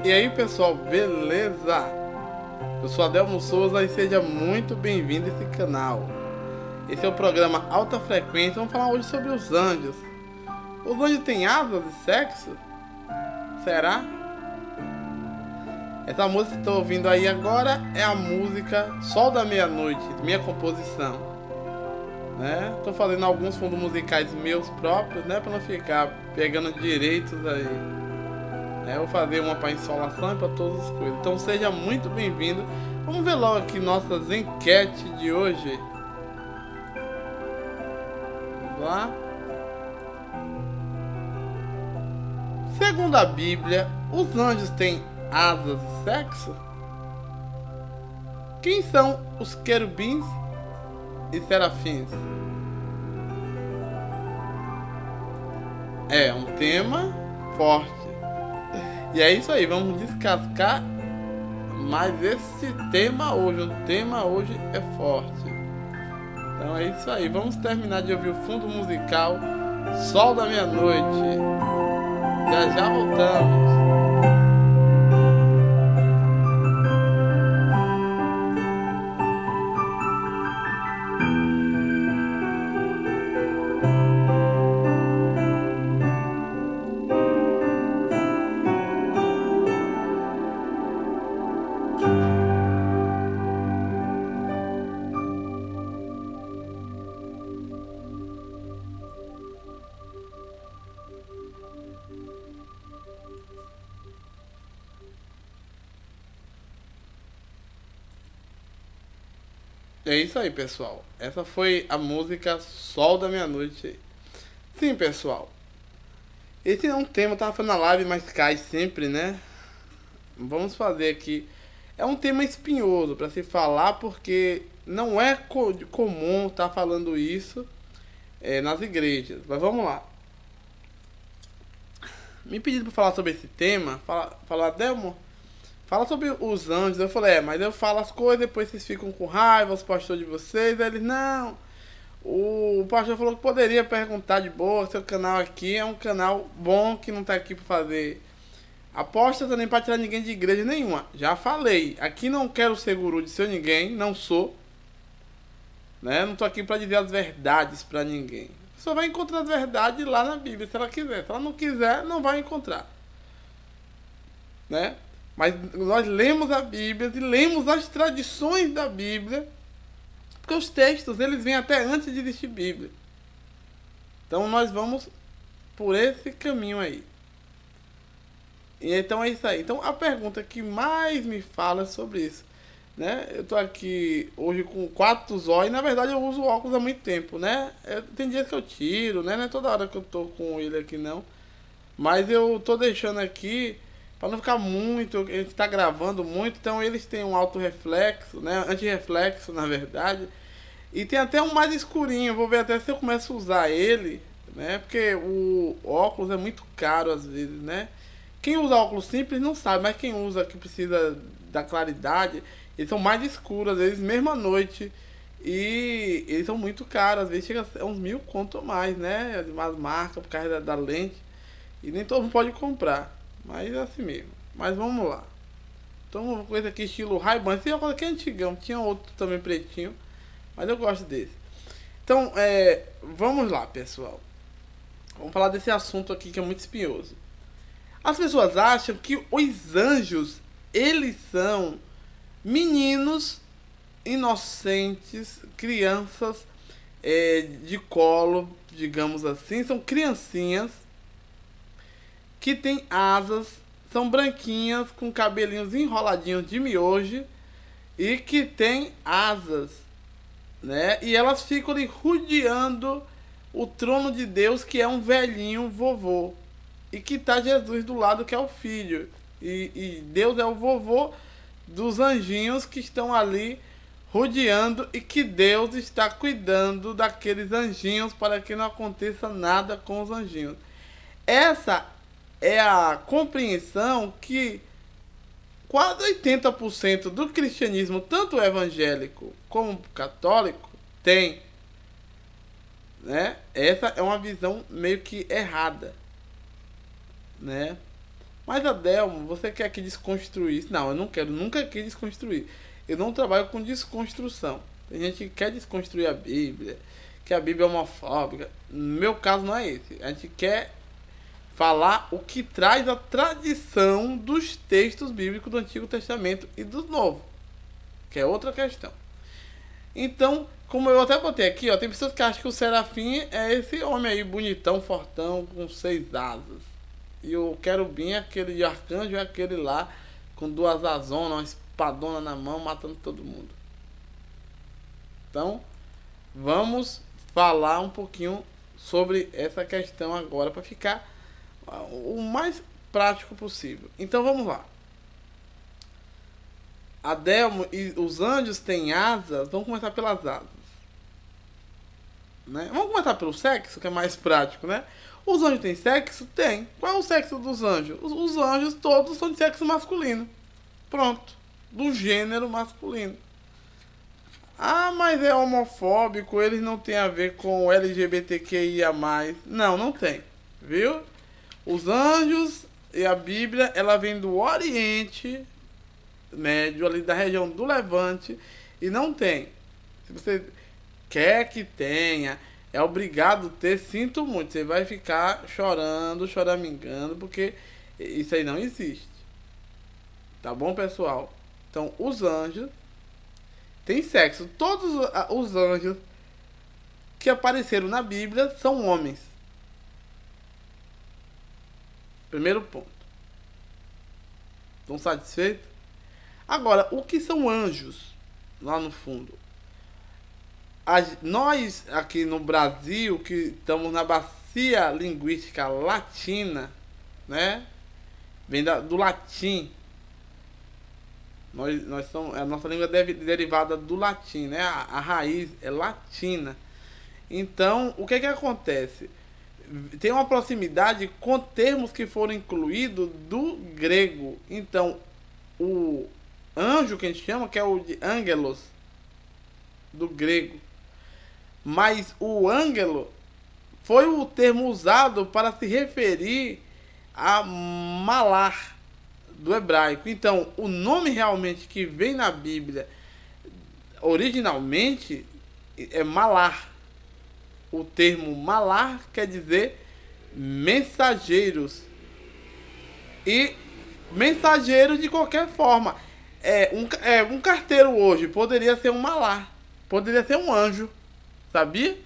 E aí pessoal, beleza? Eu sou Adelmo Souza e seja muito bem-vindo a esse canal. Esse é o programa Alta Frequência. Vamos falar hoje sobre os anjos. Os anjos têm asas e sexo? Será? Essa música que estou ouvindo aí agora é a música Sol da Meia-Noite, minha composição, né? Estou fazendo alguns fundos musicais meus próprios, né? Para não ficar pegando direitos aí. Eu vou fazer uma para insolação e para todas as coisas. Então seja muito bem-vindo. Vamos ver logo aqui nossas enquetes de hoje. Vamos lá. Segundo a Bíblia, os anjos têm asas e sexo? Quem são os querubins e serafins? É um tema forte. E é isso aí, vamos descascar mais esse tema hoje. O tema hoje é forte. Então é isso aí, vamos terminar de ouvir o fundo musical Sol da Meia-Noite. Já voltamos. É isso aí, pessoal. Essa foi a música Sol da Meia-Noite. Sim, pessoal. Esse é um tema, eu tava falando na live, mas cai sempre, né? Vamos fazer aqui. É um tema espinhoso para se falar, porque não é comum estar falando isso nas igrejas. Mas vamos lá. Me pediram para falar sobre esse tema. Falar, Delmo, fala sobre os anjos. Eu falei, mas eu falo as coisas, depois vocês ficam com raiva, os pastores de vocês. Aí eles, não. O pastor falou que poderia perguntar de boa. Seu canal aqui é um canal bom, que não tá aqui para fazer aposta nem para tirar ninguém de igreja nenhuma. Já falei, aqui não quero ser guru de seu ninguém, não sou, né? Não tô aqui para dizer as verdades para ninguém. Só vai encontrar as verdades lá na Bíblia, se ela quiser. Se ela não quiser, não vai encontrar, né? Mas nós lemos a Bíblia e lemos as tradições da Bíblia, porque os textos, eles vêm até antes de existir Bíblia. Então nós vamos por esse caminho aí. E então é isso aí. Então a pergunta que mais me fala é sobre isso, né? Eu tô aqui hoje com 4 zóio, e na verdade eu uso óculos há muito tempo, né? Tem dias que eu tiro, né? Não é toda hora que eu tô com ele aqui não. Mas eu tô deixando aqui para não ficar muito, a gente tá gravando muito, então eles têm um alto reflexo, né? Antirreflexo, na verdade. E tem até um mais escurinho, vou ver até se eu começo a usar ele, né? Porque o óculos é muito caro às vezes, né? Quem usa óculos simples não sabe, mas quem usa que precisa da claridade, eles são mais escuros, às vezes mesmo à noite. E eles são muito caros, às vezes chega a uns 1.000 conto ou mais, né? As marcas por causa da lente. E nem todo mundo pode comprar, mas é assim mesmo. Mas vamos lá. Então uma coisa aqui estilo Ray-Ban. Esse é uma coisa que é antigão. Tinha outro também pretinho, mas eu gosto desse. Então, vamos lá, pessoal. Vamos falar desse assunto aqui que é muito espinhoso. As pessoas acham que os anjos, eles são meninos inocentes, crianças de colo, digamos assim. São criancinhas que têm asas, são branquinhas, com cabelinhos enroladinhos de miojo e que têm asas, né? E elas ficam ali rodeando o trono de Deus, que é um velhinho vovô. E que está Jesus do lado, que é o filho. E Deus é o vovô dos anjinhos que estão ali rodeando, e que Deus está cuidando daqueles anjinhos para que não aconteça nada com os anjinhos. Essa é a compreensão que quase 80% do cristianismo, tanto evangélico como católico, tem, né? Essa é uma visão meio que errada, né? Mas, Adelmo, você quer que desconstruir isso? Não, eu não quero, nunca quis desconstruir. Eu não trabalho com desconstrução. Tem gente que quer desconstruir a Bíblia, que a Bíblia é homofóbica. No meu caso não é esse. A gente quer falar o que traz a tradição dos textos bíblicos do Antigo Testamento e do Novo, que é outra questão. Então, como eu até botei aqui, ó, tem pessoas que acham que o serafim é esse homem aí, bonitão, fortão, com 6 asas. E o querubim é aquele de arcanjo, é aquele lá, com 2 azonas, uma espadona na mão, matando todo mundo. Então, vamos falar um pouquinho sobre essa questão agora, para ficar o mais prático possível. Então, vamos lá. Adelmo, e os anjos têm asas. Vamos começar pelas asas, né? Vamos começar pelo sexo, que é mais prático, né? Os anjos têm sexo? Tem. Qual é o sexo dos anjos? Os anjos todos são de sexo masculino. Pronto. Do gênero masculino. Ah, mas é homofóbico, eles não tem a ver com LGBTQIA+. Não, não tem. Viu? Os anjos e a Bíblia, ela vem do Oriente Médio, ali da região do Levante, e não tem. Se você quer que tenha, é obrigado a ter, sinto muito, você vai ficar chorando, choramingando, porque isso aí não existe. Tá bom, pessoal? Então, os anjos têm sexo. Todos os anjos que apareceram na Bíblia são homens. Primeiro ponto. Estão satisfeitos? Agora, o que são anjos lá no fundo? Nós aqui no Brasil, que estamos na bacia linguística latina, né? Vem do latim. Nós somos, a nossa língua é derivada do latim, né? A raiz é latina. Então, o que acontece? Tem uma proximidade com termos que foram incluídos do grego. Então, o anjo que a gente chama, que é o de angelos, do grego. Mas o ângelo foi o termo usado para se referir a malar, do hebraico. Então, o nome realmente que vem na Bíblia, originalmente, é malar. O termo malar quer dizer mensageiros. E mensageiro de qualquer forma. Um carteiro hoje poderia ser um malar. Poderia ser um anjo. Sabia?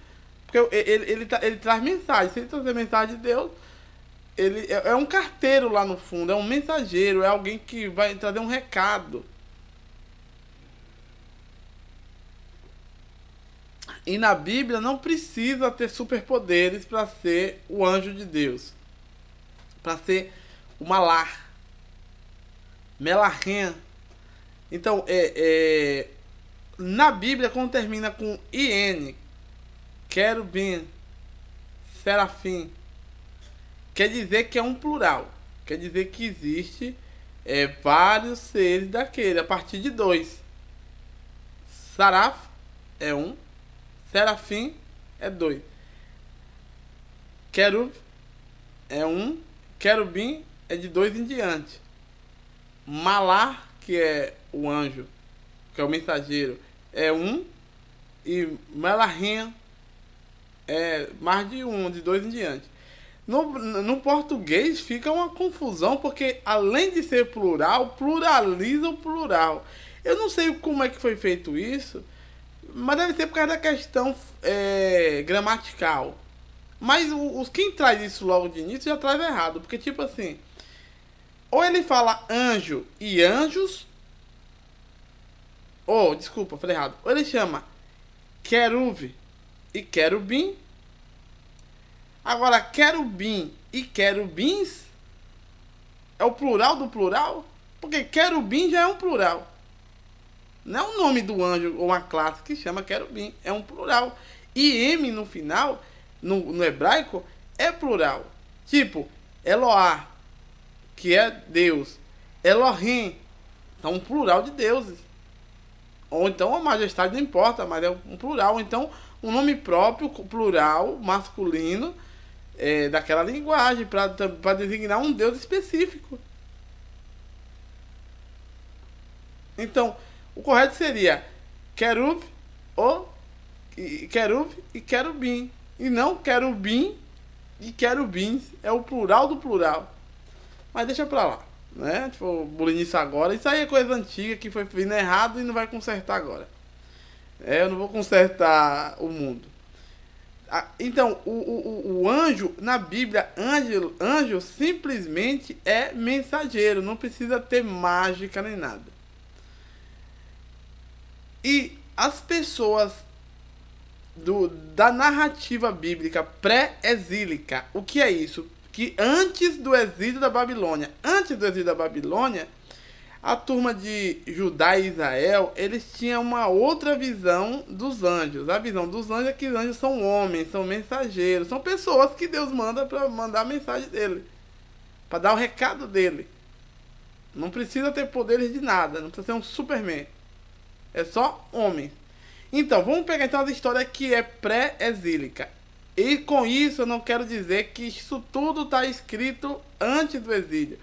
Porque ele traz mensagem. Se ele trazer mensagem de Deus, ele é um carteiro lá no fundo. É um mensageiro. É alguém que vai trazer um recado. E na Bíblia não precisa ter superpoderes para ser o anjo de Deus. Para ser o malar. Melahim. Então, na Bíblia, quando termina com IN, querubim, serafim, quer dizer que é um plural. Quer dizer que existe vários seres daquele, a partir de 2. Saraf é 1, serafim é 2. Querub é 1, querubim é de 2 em diante. Malar, que é o anjo, que é o mensageiro, é um, e Melahim é mais de um, de dois em diante. No português fica uma confusão, porque além de ser plural, pluraliza o plural. Eu não sei como é que foi feito isso, mas deve ser por causa da questão gramatical. Mas quem traz isso logo de início já traz errado, porque tipo assim, ou ele fala anjo e anjos, ou, desculpa, falei errado, ou ele chama queruve e querubim. Agora, querubim e querubins é o plural do plural, porque querubim já é um plural. Não é o nome do anjo ou uma classe que chama querubim, é um plural. E M no final, no hebraico, é plural. Tipo, Eloá, que é Deus. Elohim, é um plural de deuses. Ou então a majestade não importa, mas é um plural. Então, um nome próprio, plural, masculino, daquela linguagem, para designar um Deus específico. Então, o correto seria querub e querubim. E não querubim e querubins. É o plural do plural. Mas deixa pra lá, né? Tipo, bulinice agora. Isso aí é coisa antiga que foi vindo errado e não vai consertar agora. Eu não vou consertar o mundo. Então, o anjo, na Bíblia, anjo simplesmente é mensageiro. Não precisa ter mágica nem nada. E as pessoas da narrativa bíblica pré-exílica, o que é isso? Que antes do exílio da Babilônia, a turma de Judá e Israel, eles tinham uma outra visão dos anjos. A visão dos anjos é que os anjos são homens, são mensageiros, são pessoas que Deus manda para mandar a mensagem dele, para dar o recado dele. Não precisa ter poderes de nada, não precisa ser um Superman. É só homem. Então, vamos pegar então as histórias que é pré-exílica. E com isso eu não quero dizer que isso tudo está escrito antes do exílio.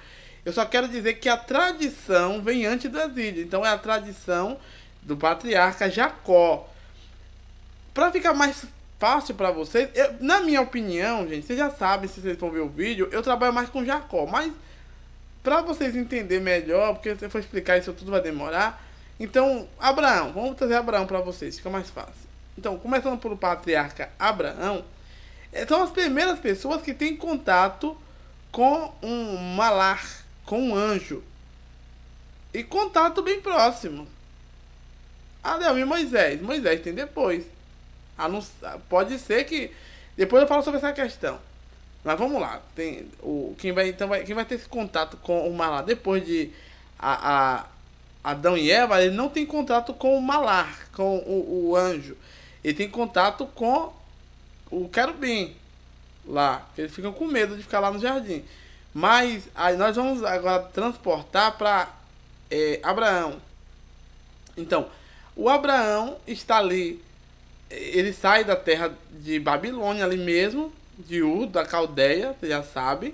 Eu só quero dizer que a tradição vem antes do exílio. Então é a tradição do patriarca Jacó. Para ficar mais fácil para vocês, na minha opinião, gente, vocês já sabem, se vocês vão ver o vídeo, eu trabalho mais com Jacó. Mas para vocês entenderem melhor, porque se eu for explicar isso tudo vai demorar. Então, Abraão, vamos trazer Abraão para vocês, fica mais fácil. Então, começando pelo patriarca Abraão, são as primeiras pessoas que têm contato com um malar, com um anjo. E contato bem próximo. Adão e Moisés. Moisés tem depois. Pode ser que... Depois eu falo sobre essa questão. Mas vamos lá. Quem vai ter esse contato com o malar depois de Adão e Eva, ele não tem contato com o malar, com o anjo. Ele tem contato com o querubim lá, que eles ficam com medo de ficar lá no jardim. Mas aí nós vamos agora transportar para Abraão. Então, o Abraão está ali, ele sai da terra de Babilônia ali mesmo, de Ur, da Caldeia, você já sabe,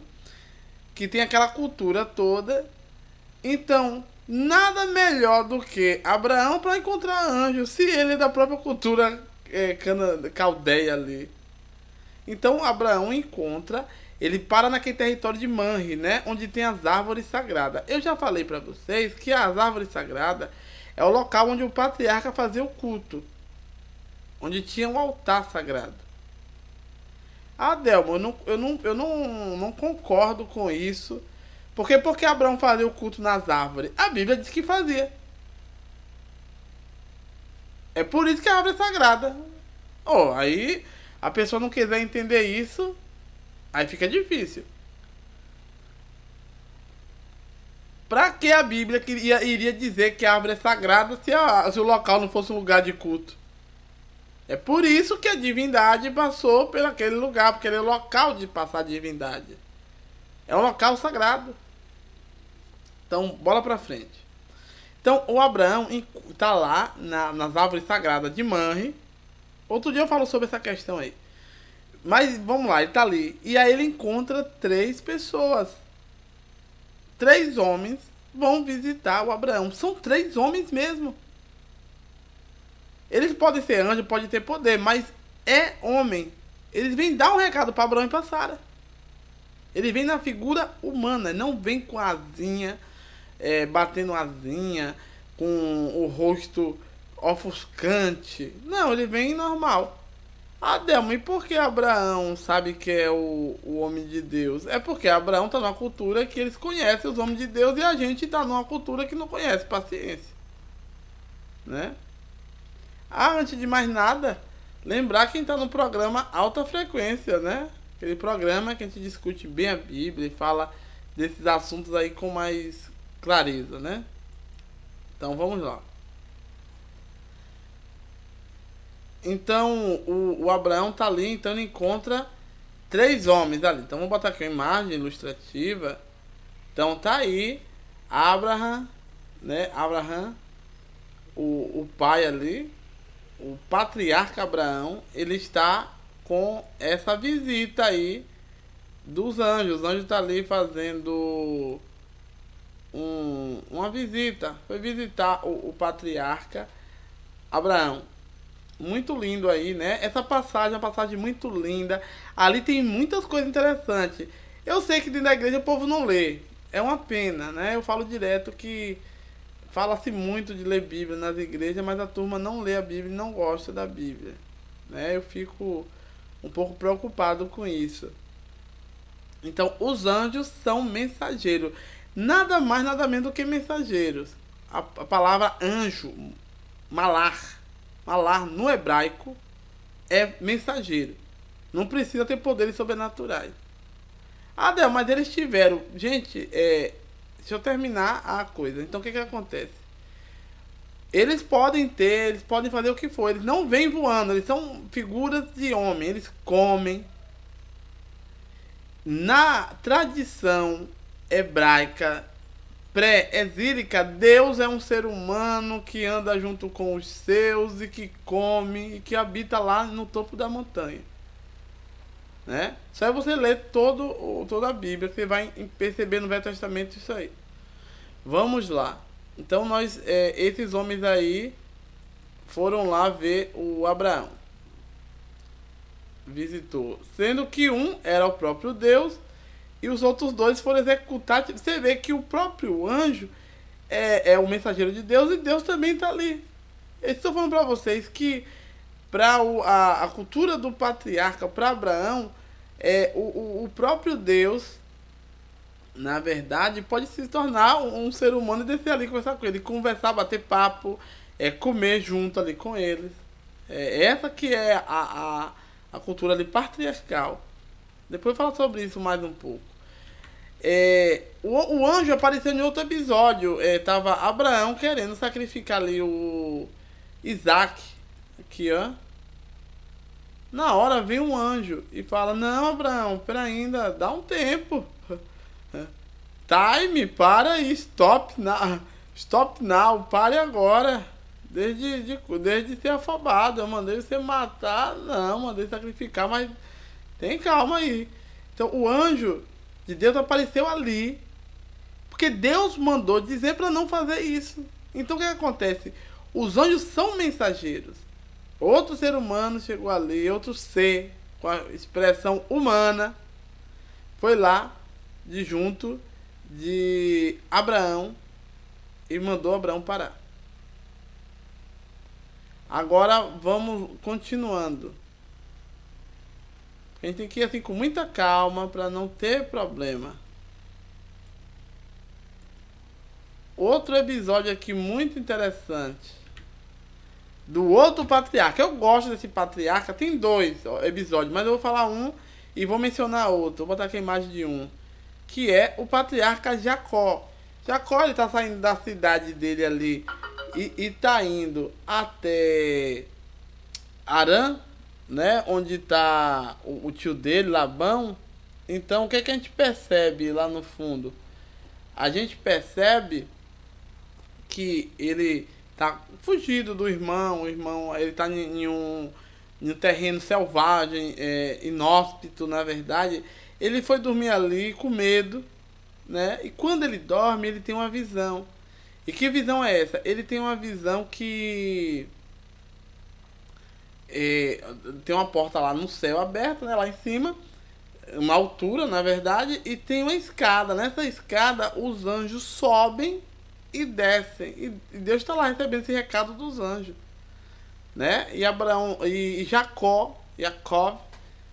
que tem aquela cultura toda. Então, nada melhor do que Abraão para encontrar anjo, se ele é da própria cultura caldeia ali. Então Abraão encontra, ele para naquele território de Manre, né, onde tem as árvores sagradas. Eu já falei para vocês que as árvores sagradas é o local onde o patriarca fazia o culto, onde tinha um altar sagrado. Delmo, eu não concordo com isso. Porque Abraão fazia o culto nas árvores? A Bíblia diz que fazia. É por isso que a árvore é sagrada. Aí a pessoa não quiser entender isso, aí fica difícil. Pra que a Bíblia iria dizer que a árvore é sagrada se o local não fosse um lugar de culto? É por isso que a divindade passou por aquele lugar, porque ele é o local de passar a divindade. É um local sagrado. Então, bola pra frente. Então, o Abraão está lá nas árvores sagradas de Manre. Outro dia eu falo sobre essa questão aí. Mas, vamos lá, ele está ali. E aí ele encontra 3 pessoas. 3 homens vão visitar o Abraão. São 3 homens mesmo. Eles podem ser anjos, podem ter poder, mas é homem. Eles vêm dar um recado para Abraão e para Sara. Ele vem na figura humana, não vem com asinha, batendo asinha, com o rosto ofuscante. Não, ele vem normal. Delma, e por que Abraão sabe que é o homem de Deus? É porque Abraão está numa cultura que eles conhecem os homens de Deus e a gente está numa cultura que não conhece, paciência. Né? Antes de mais nada, lembrar quem está no programa Alta Frequência, né? Aquele programa que a gente discute bem a Bíblia e fala desses assuntos aí com mais clareza, né? Então vamos lá. Então o Abraão tá ali, então ele encontra 3 homens ali. Então vamos botar aqui uma imagem ilustrativa. Então tá aí Abraham, né? Abraham, o pai ali, o patriarca Abraão, ele está com essa visita aí dos anjos. Os anjos estão ali fazendo uma visita. Foi visitar o patriarca Abraão. Muito lindo aí, né? Essa passagem é uma passagem muito linda. Ali tem muitas coisas interessantes. Eu sei que dentro da igreja o povo não lê. É uma pena, né? Eu falo direto que fala-se muito de ler Bíblia nas igrejas, mas a turma não lê a Bíblia e não gosta da Bíblia, né? Eu fico um pouco preocupado com isso. Então, os anjos são mensageiros. Nada mais, nada menos do que mensageiros. A palavra anjo, malar no hebraico é mensageiro. Não precisa ter poderes sobrenaturais. Del, mas eles tiveram... Gente, deixa eu terminar a coisa. Então o que acontece? Eles podem fazer o que for. Eles não vêm voando, eles são figuras de homem. Eles comem. Na tradição hebraica pré-exílica, Deus é um ser humano que anda junto com os seus e que come e que habita lá no topo da montanha, né? Só é você ler toda a Bíblia que você vai perceber no Velho Testamento isso aí. Vamos lá. Então esses homens aí foram lá ver o Abraão. Visitou, sendo que um era o próprio Deus e os outros 2 foram executados. Você vê que o próprio anjo é o mensageiro de Deus e Deus também está ali. Eu estou falando para vocês que para a cultura do patriarca, para Abraão, o próprio Deus, na verdade, pode se tornar um ser humano e descer ali conversar com ele, conversar, bater papo, comer junto ali com eles. Essa que é a cultura ali patriarcal. Depois eu falo sobre isso mais um pouco. O anjo apareceu em outro episódio. Tava Abraão querendo sacrificar ali o Isaac. Aqui, ó. Na hora vem um anjo e fala: não, Abraão, pera ainda, dá um tempo. Time, para aí, stop now, pare agora. Desde ser afobado, eu mandei você matar, não, mandei sacrificar, mas tem calma aí. Então o anjo de Deus apareceu ali, porque Deus mandou dizer para não fazer isso. Então o que acontece? Os anjos são mensageiros. Outro ser humano chegou ali, outro ser com a expressão humana foi lá de junto de Abraão e mandou Abraão parar. Agora vamos continuando. A gente tem que ir assim com muita calma para não ter problema. Outro episódio aqui muito interessante. Do outro patriarca. Eu gosto desse patriarca. Tem 2 episódios, mas eu vou falar um e vou mencionar outro. Vou botar aqui a imagem de um. Que é o patriarca Jacó. Jacó, ele tá saindo da cidade dele ali e tá indo até Harã, né? Onde tá o tio dele, Labão. Então, o que a gente percebe lá no fundo? A gente percebe que ele tá fugido do irmão. O irmão, ele tá em um terreno selvagem, inóspito, na verdade. Ele foi dormir ali com medo né? E quando ele dorme, ele tem uma visão. E que visão é essa? Ele tem uma visão que tem uma porta lá no céu aberta, né? Lá em cima, uma altura, na verdade, e tem uma escada. Nessa escada, os anjos sobem e descem. E Deus está lá recebendo esse recado dos anjos, né? E Abraão e Jacó,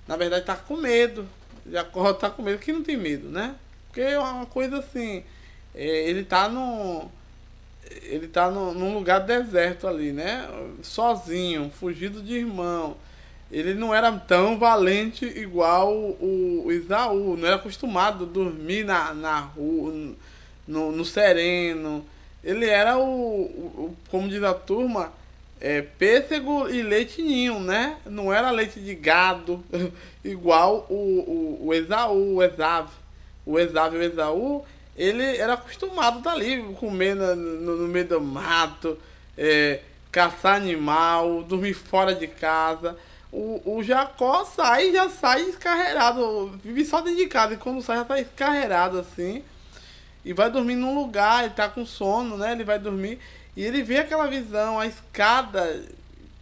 na verdade, está com medo. Jacó está com medo, que não tem medo, né? Porque é uma coisa assim, ele está num lugar deserto ali, né? Sozinho, fugido de irmão. Ele não era tão valente igual o Esaú. Não era acostumado a dormir na rua, no sereno. Ele era como diz a turma, pêssego e leite ninho, né? Não era leite de gado igual o Esaú, o Esaú, ele era acostumado a estar ali, comer no meio do mato, caçar animal, dormir fora de casa. O Jacó já sai descarreirado, vive só dentro de casa, e quando sai já está descarreirado assim, e vai dormir num lugar, ele tá com sono, né? Ele vai dormir, e ele vê aquela visão, a escada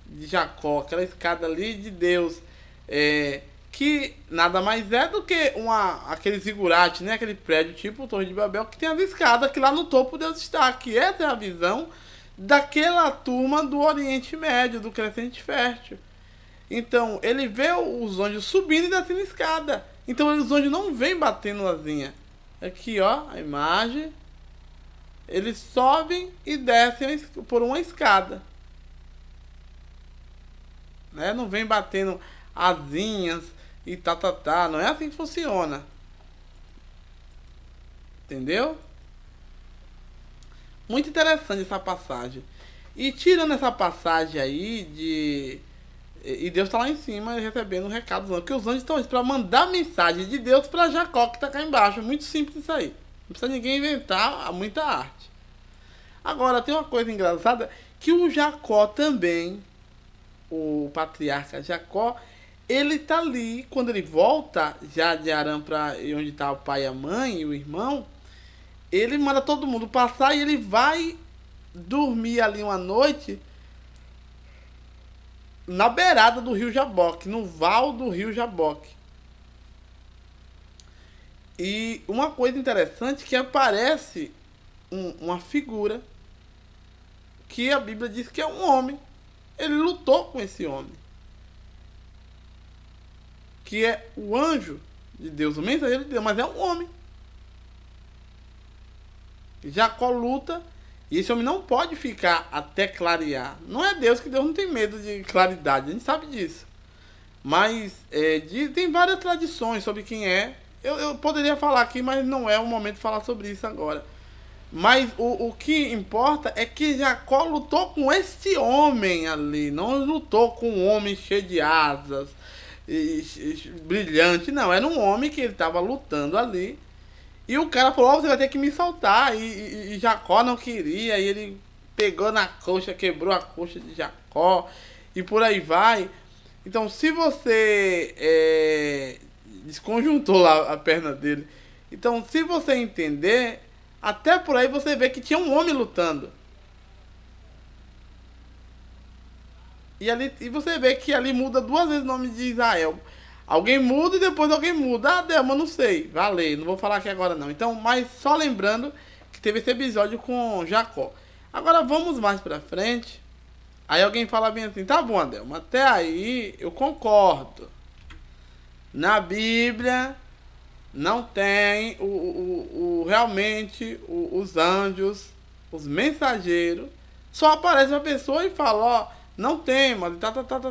de Jacó, aquela escada ali de Deus, que nada mais é do que aquele zigurate, né? Aquele prédio tipo Torre de Babel, que tem as escadas, que lá no topo Deus está. Que essa é a visão daquela turma do Oriente Médio, do Crescente Fértil. Então, ele vê os anjos subindo e descendo a escada. Então, os anjos não vêm batendo asinha. Aqui, ó, a imagem. Eles sobem e descem por uma escada, né? Não vem batendo asinhas e tá. Não é assim que funciona. Entendeu? Muito interessante essa passagem. E tirando essa passagem aí e Deus está lá em cima recebendo um recado dos anjos. Porque os anjos estão para mandar mensagem de Deus para Jacó, que está cá embaixo. É muito simples isso aí. Não precisa ninguém inventar muita arte. Agora, tem uma coisa engraçada, que o Jacó também, o patriarca Jacó, ele tá ali, quando ele volta já de Harã para onde está o pai, a mãe e o irmão, ele manda todo mundo passar e ele vai dormir ali uma noite na beirada do rio Jaboque, no val do rio Jaboque. E uma coisa interessante, que aparece uma figura que a Bíblia diz que é um homem. Ele lutou com esse homem, que é o anjo de Deus, o mensageiro de Deus, mas é um homem. Jacó luta, e esse homem não pode ficar até clarear. Não é Deus, que Deus não tem medo de claridade, a gente sabe disso. Mas tem várias tradições sobre quem é. Eu poderia falar aqui, mas não é o momento de falar sobre isso agora. Mas o que importa é que Jacó lutou com esse homem ali. Não lutou com um homem cheio de asas, brilhante. Não, era um homem que ele estava lutando ali. E o cara falou, você vai ter que me soltar. E Jacó não queria. E ele pegou na coxa, quebrou a coxa de Jacó. E por aí vai. Então, se você desconjuntou lá a perna dele. Então, se você entender, até por aí você vê que tinha um homem lutando. E você vê que ali muda duas vezes o nome de Israel. Alguém muda e depois alguém muda. Ah, Delma, não sei. Valeu, não vou falar aqui agora não. Então, mas só lembrando que teve esse episódio com Jacó. Agora vamos mais pra frente. Aí alguém fala bem assim, tá bom, Delma, até aí eu concordo. Na Bíblia não tem realmente os anjos, os mensageiros. Só aparece uma pessoa e fala, ó, não tem, mas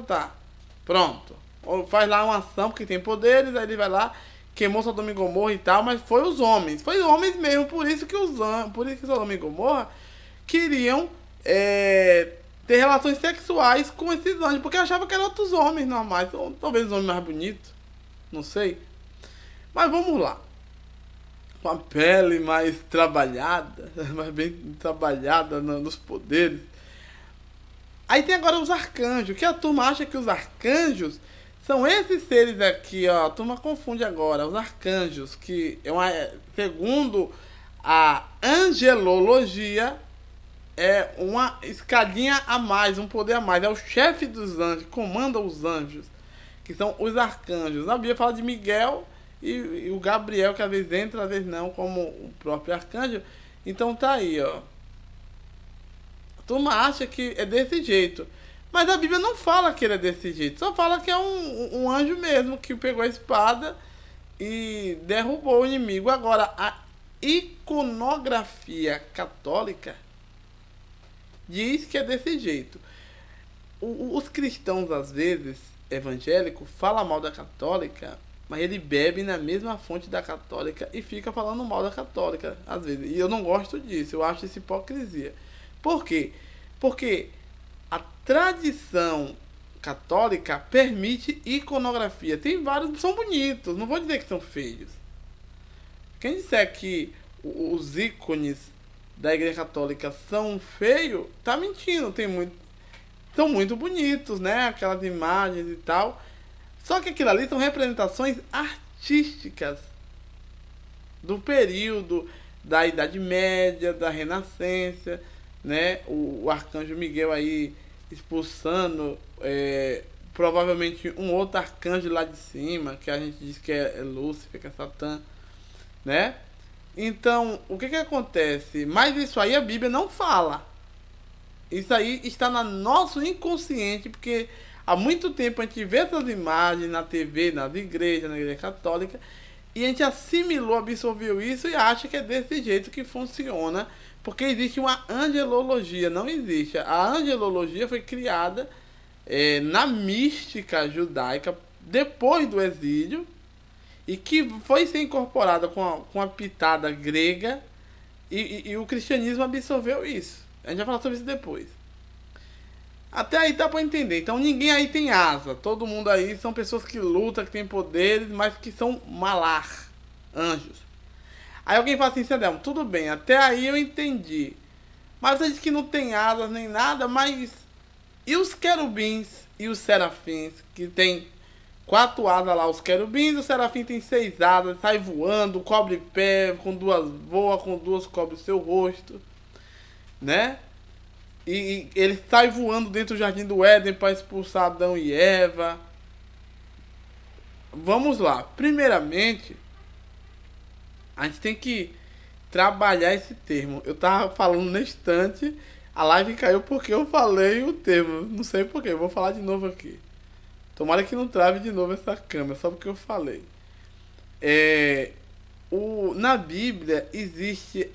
tá. Pronto. Ou faz lá uma ação que tem poderes, aí ele vai lá, queimou Sodoma e Gomorra e tal, mas foi os homens. Foi os homens mesmo, por isso que Sodoma e Gomorra queriam ter relações sexuais com esses anjos, porque achavam que eram outros homens normais, ou talvez os homens mais bonitos, não sei. Mas vamos lá. Com a pele mais trabalhada, mais bem trabalhada nos poderes. Aí tem agora os arcanjos, que a turma acha que os arcanjos São esses seres aqui, ó, a turma confunde agora, os arcanjos, que segundo a angelologia, é uma escadinha a mais, um poder a mais. É o chefe dos anjos, comanda os anjos, que são os arcanjos. A Bíblia fala de Miguel e o Gabriel, que às vezes entra, às vezes não, como o próprio arcanjo. Então tá aí, ó. A turma acha que é desse jeito. Mas a Bíblia não fala que ele é desse jeito. Só fala que é um anjo mesmo, que pegou a espada e derrubou o inimigo. Agora, a iconografia católica diz que é desse jeito. Os cristãos, às vezes, evangélicos, falam mal da católica, mas ele bebe na mesma fonte da católica e fica falando mal da católica, às vezes. E eu não gosto disso, eu acho isso hipocrisia. Por quê? Porque a tradição católica permite iconografia. Tem vários, são bonitos, não vou dizer que são feios. Quem disser que os ícones da Igreja Católica são feios, tá mentindo. São muito bonitos, né? Aquelas imagens e tal. Só que aquilo ali são representações artísticas do período da Idade Média, da Renascença, né? O arcanjo Miguel aí expulsando provavelmente um outro arcanjo lá de cima, que a gente diz que é Lúcifer, que é Satã, né? Então, o que acontece? Mas isso aí a Bíblia não fala. Isso aí está no nosso inconsciente, porque há muito tempo a gente vê essas imagens na TV, nas igrejas, na Igreja Católica, e a gente assimilou, absorveu isso e acha que é desse jeito que funciona, porque existe uma angelologia. Não existe. A angelologia foi criada na mística judaica depois do exílio, e que foi ser incorporada com a pitada grega, e o cristianismo absorveu isso. A gente vai falar sobre isso depois. Até aí dá pra entender. Então ninguém aí tem asa. Todo mundo aí são pessoas que lutam, que têm poderes, mas que são malar, anjos. Aí alguém fala assim, Sadelmo, tudo bem, até aí eu entendi. Mas você diz que não tem asas nem nada, mas e os querubins e os serafins, que tem 4 asas lá, os querubins, o serafim tem 6 asas, sai voando, cobre pé, voa com 2 cobre o seu rosto, né? E ele sai voando dentro do jardim do Éden para expulsar Adão e Eva. Vamos lá. Primeiramente, a gente tem que trabalhar esse termo. Eu tava falando na instante, a live caiu porque eu falei o termo. Não sei porquê, eu vou falar de novo aqui. Tomara que não trave de novo essa câmera, só porque eu falei. Na Bíblia existe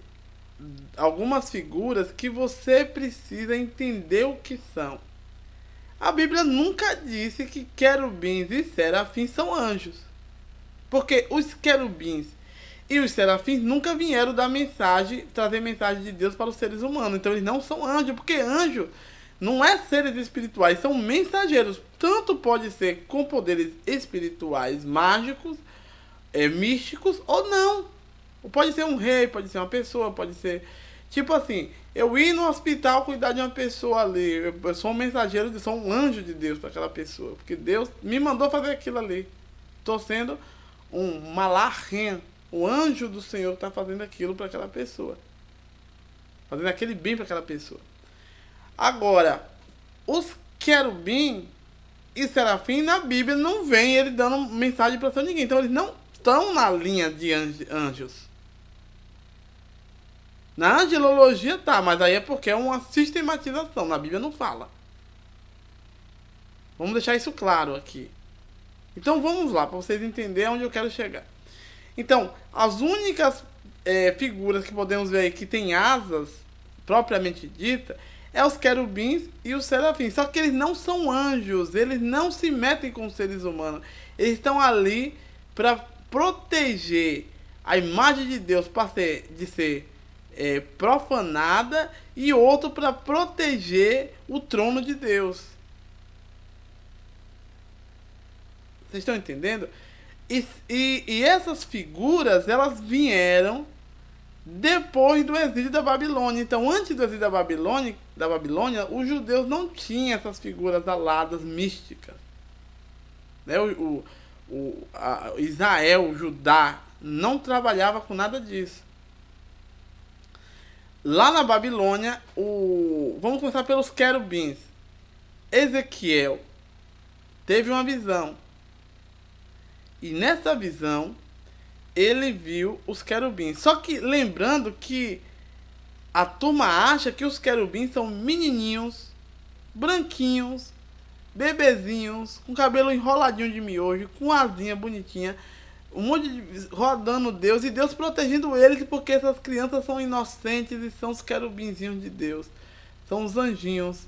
algumas figuras que você precisa entender o que são. A Bíblia nunca disse que querubins e serafins são anjos, porque os querubins e os serafins nunca vieram trazer mensagem de Deus para os seres humanos. Então eles não são anjos, porque anjo não é seres espirituais, são mensageiros. Tanto pode ser com poderes espirituais, mágicos, místicos, ou não. Pode ser um rei, pode ser uma pessoa, pode ser... Tipo assim, eu ir no hospital cuidar de uma pessoa ali. Eu sou um mensageiro, sou um anjo de Deus para aquela pessoa. Porque Deus me mandou fazer aquilo ali. Estou sendo um malarren. O anjo do Senhor está fazendo aquilo para aquela pessoa. Fazendo aquele bem para aquela pessoa. Agora, os querubim e serafim na Bíblia não vem ele dando mensagem para ninguém. Então eles não estão na linha de anjos. Na angelologia tá, mas aí é porque é uma sistematização. Na Bíblia não fala. Vamos deixar isso claro aqui. Então vamos lá, para vocês entenderem onde eu quero chegar. Então, as únicas figuras que podemos ver aí que tem asas, propriamente dita, é os querubins e os serafins. Só que eles não são anjos, eles não se metem com os seres humanos. Eles estão ali para proteger a imagem de Deus de ser profanada, e outro para proteger o trono de Deus. Vocês estão entendendo? E essas figuras, elas vieram depois do exílio da Babilônia. Então, antes do exílio da Babilônia, os judeus não tinham essas figuras aladas místicas. né? Israel, Judá, não trabalhava com nada disso. Lá na Babilônia, vamos começar pelos querubins. Ezequiel teve uma visão. E nessa visão, ele viu os querubins. Só que lembrando que a turma acha que os querubins são menininhos, branquinhos, bebezinhos, com cabelo enroladinho de miojo, com asinha bonitinha, um monte de rodando Deus e Deus protegendo eles, porque essas crianças são inocentes e são os querubinzinhos de Deus, são os anjinhos.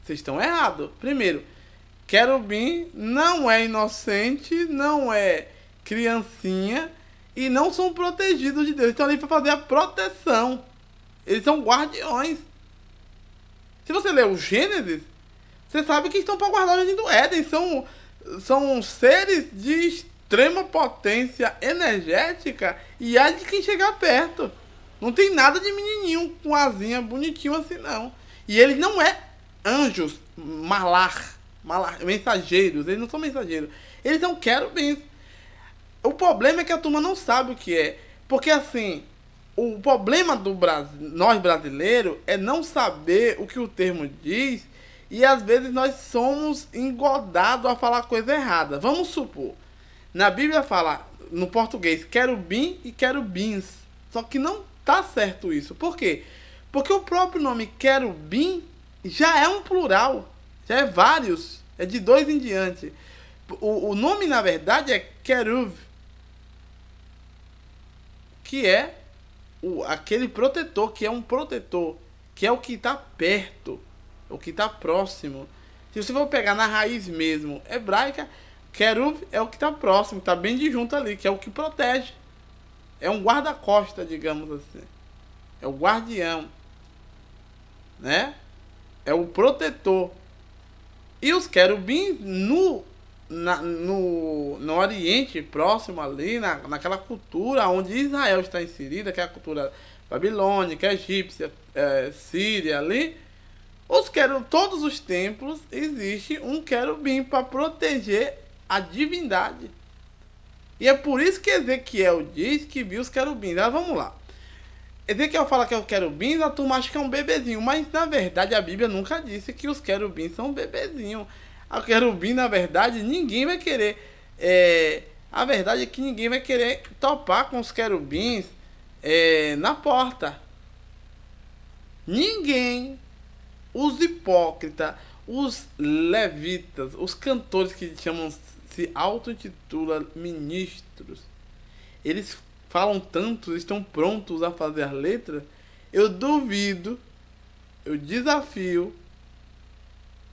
Vocês estão errados. Primeiro, querubim não é inocente, não é criancinha e não são protegidos de Deus. Estão ali para fazer a proteção. Eles são guardiões. Se você ler o Gênesis, você sabe que estão para guardar o jardim do Éden. São seres de extrema potência energética e há de quem chegar perto. Não tem nada de menininho com asinha bonitinho assim, não. E eles não anjos, mensageiros. Eles não são mensageiros. Eles são querubins. O problema é que a turma não sabe o que é. Porque assim, o problema do nós brasileiros é não saber o que o termo diz. E às vezes nós somos engodados a falar coisa errada. Vamos supor, na Bíblia fala, no português, querubim e querubins. Só que não tá certo isso. Por quê? Porque o próprio nome querubim já é um plural. Já é vários. É de 2 em diante. O nome, na verdade, é queruv. Que é aquele protetor, que é um protetor. Que é o que está perto. O que está próximo. Se você for pegar na raiz mesmo hebraica, queruv é o que está próximo, está bem de junto ali, que é o que protege. É um guarda-costa, digamos assim. É o guardião. Né? É o protetor. E os querubins no Oriente Próximo ali, naquela cultura onde Israel está inserida, que é a cultura babilônica, egípcia, síria ali, todos os templos existe um querubim para proteger a divindade. E é por isso que Ezequiel diz que viu os querubins. Mas vamos lá. Ezequiel fala que é o querubim, a turma acha que é um bebezinho. Mas na verdade a Bíblia nunca disse que os querubins são um bebezinho. A querubim, na verdade, ninguém vai querer. A verdade é que ninguém vai querer topar com os querubins na porta. Ninguém. Os hipócritas, os levitas, os cantores que se auto-intitulam ministros, eles falam tanto, estão prontos a fazer as letras. Eu duvido, eu desafio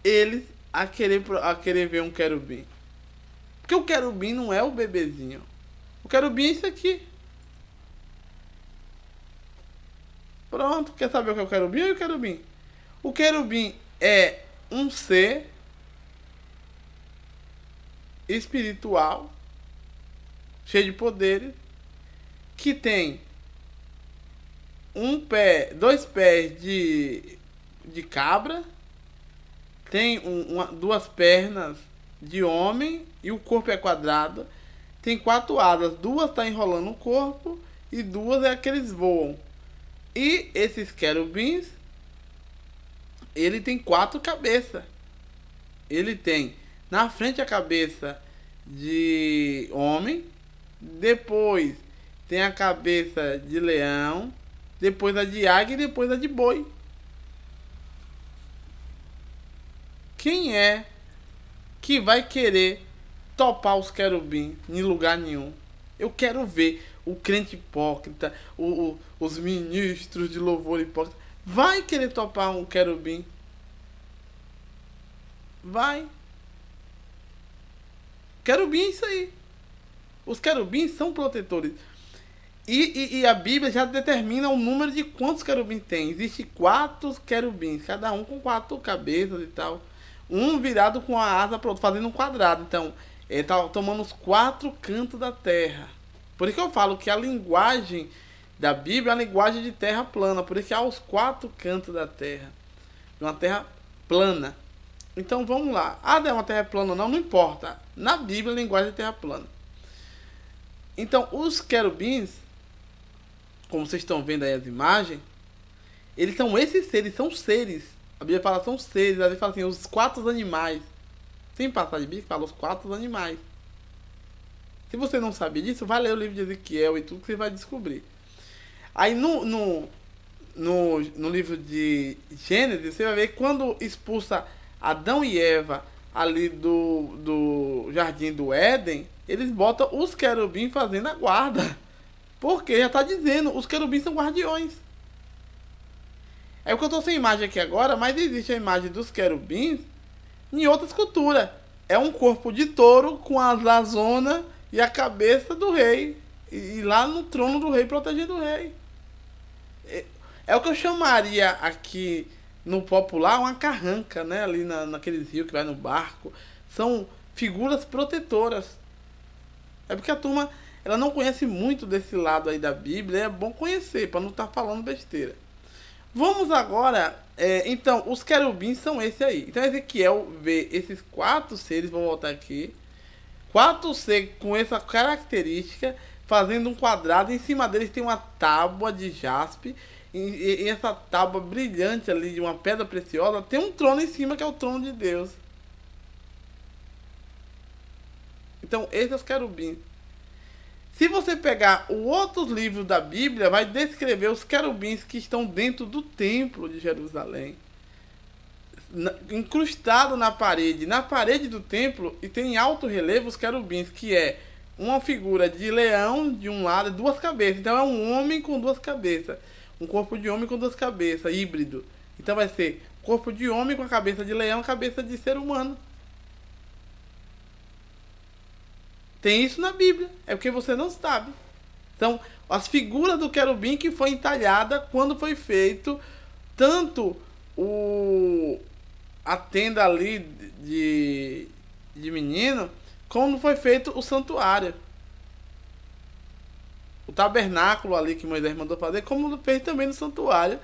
eles a querer ver um querubim. Porque o querubim não é o bebezinho. O querubim é isso aqui. Pronto, quer saber o que é o querubim ou o querubim? O querubim é um ser espiritual, cheio de poderes, que tem 2 pés de cabra, tem 2 pernas de homem e o corpo é quadrado, tem 4 asas, 2 tá enrolando o corpo e 2 é que eles voam. E esses querubins, ele tem 4 cabeças. Ele tem na frente a cabeça de homem, depois tem a cabeça de leão, depois a de águia e depois a de boi. Quem é que vai querer topar os querubins em lugar nenhum? Eu quero ver o crente hipócrita, os ministros de louvor hipócrita. Vai querer topar um querubim? Vai. Querubim é isso aí. Os querubins são protetores. E a Bíblia já determina o número de quantos querubins tem. Existem 4 querubins, cada um com 4 cabeças e tal. Um virado com a asa para outro, fazendo um quadrado. Então, ele está tomando os 4 cantos da terra. Por isso que eu falo que a linguagem da Bíblia é a linguagem de terra plana. Por isso que há os 4 cantos da terra. Uma terra plana. Então vamos lá. Ah, é uma terra plana ou não? Não importa. Na Bíblia, a linguagem é terra plana. Então, os querubins, como vocês estão vendo aí as imagens, eles são esses seres, são seres. A Bíblia fala são seres, a Bíblia fala assim, os 4 animais. Tem passagem bíblica que fala os 4 animais. Se você não sabe disso, vai ler o livro de Ezequiel e tudo que você vai descobrir. Aí no livro de Gênesis, você vai ver que quando expulsa Adão e Eva ali do jardim do Éden, eles botam os querubins fazendo a guarda. Porque já está dizendo, os querubins são guardiões. É porque eu estou sem imagem aqui agora, mas existe a imagem dos querubins em outras culturas. É um corpo de touro com as azonas e a cabeça do rei. E lá no trono do rei, protegendo o rei. É o que eu chamaria aqui no popular uma carranca, né? Ali naqueles rios que vai no barco. São figuras protetoras. É porque a turma ela não conhece muito desse lado aí da Bíblia. É bom conhecer, para não estar falando besteira. Vamos agora... então, os querubins são esse aí. Então, Ezequiel vê esses 4 seres, vou voltar aqui. 4 seres com essa característica, fazendo um quadrado. Em cima deles tem uma tábua de jaspe. E essa tábua brilhante ali, de uma pedra preciosa, tem um trono em cima, que é o trono de Deus. Então, esses são os querubins. Se você pegar os outros livros da Bíblia, vai descrever os querubins que estão dentro do templo de Jerusalém. Incrustado na parede do templo, e tem em alto relevo os querubins, que é uma figura de leão de um lado e 2 cabeças. Então é um homem com 2 cabeças. Um corpo de homem com 2 cabeças, híbrido. Então vai ser corpo de homem com a cabeça de leão, cabeça de ser humano. Tem isso na Bíblia, é porque você não sabe. Então, as figuras do querubim que foi entalhada quando foi feito tanto a tenda ali de menino, como foi feito o santuário. O tabernáculo ali que Moisés mandou fazer, como fez também no santuário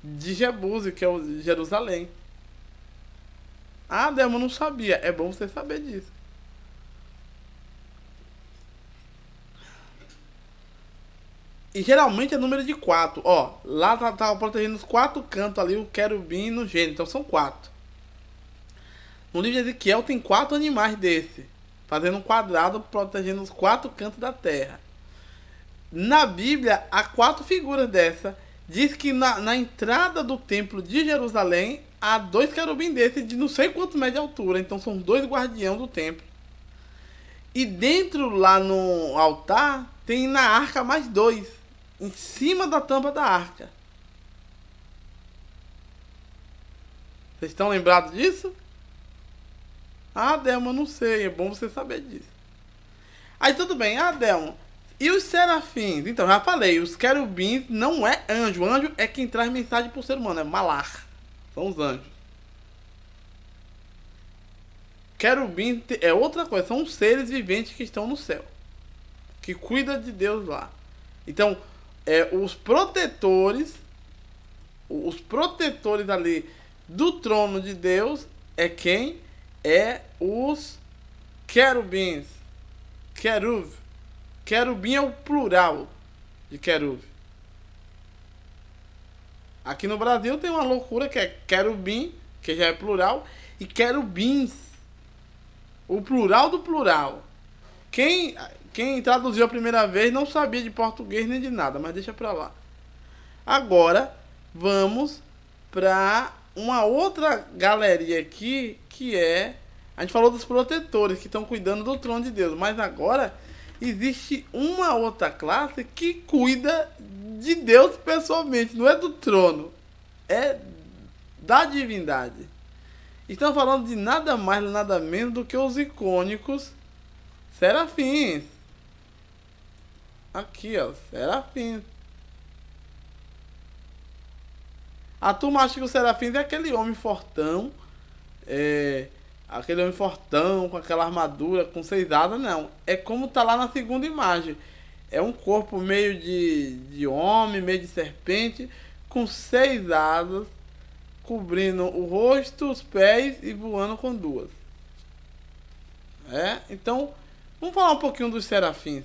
de Jebúzio, que é o de Jerusalém. Ah, Delma, não sabia. É bom você saber disso. E geralmente é número de 4. Ó, lá tá protegendo os 4 cantos ali, o querubim no gênero. Então são 4. No livro de Ezequiel tem 4 animais desse, fazendo um quadrado protegendo os 4 cantos da terra. Na Bíblia há 4 figuras dessa. Diz que na entrada do templo de Jerusalém há 2 querubins desses de não sei quantos metros de altura. Então são 2 guardiões do templo. E dentro lá no altar tem na arca mais 2. Em cima da tampa da arca. Vocês estão lembrados disso? Ah, Delma, não sei. É bom você saber disso. Aí tudo bem. Ah, Delma. E os serafins? Então, já falei. Os querubins não é anjo. Anjo é quem traz mensagem para o ser humano. É malach. São os anjos. Querubins é outra coisa. São os seres viventes que estão no céu. Que cuida de Deus lá. Então... os protetores ali do trono de Deus é quem? É os querubins. Queruv. Querubim é o plural de queruv. Aqui no Brasil tem uma loucura que é querubim, que já é plural, e querubins. O plural do plural. Quem traduziu a primeira vez não sabia de português nem de nada, mas deixa pra lá. Agora, vamos pra uma outra galeria aqui, que é... A gente falou dos protetores que estão cuidando do trono de Deus, mas agora existe uma outra classe que cuida de Deus pessoalmente, não é do trono, é da divindade. Estão falando de nada mais, nada menos do que os icônicos serafins. Aqui, ó, serafins. A turma acha que o serafins é aquele homem fortão, aquele homem fortão com aquela armadura com 6 asas. Não, é como tá lá na segunda imagem. É um corpo meio de homem, meio de serpente, com 6 asas, cobrindo o rosto, os pés e voando com duas. Então, vamos falar um pouquinho dos serafins.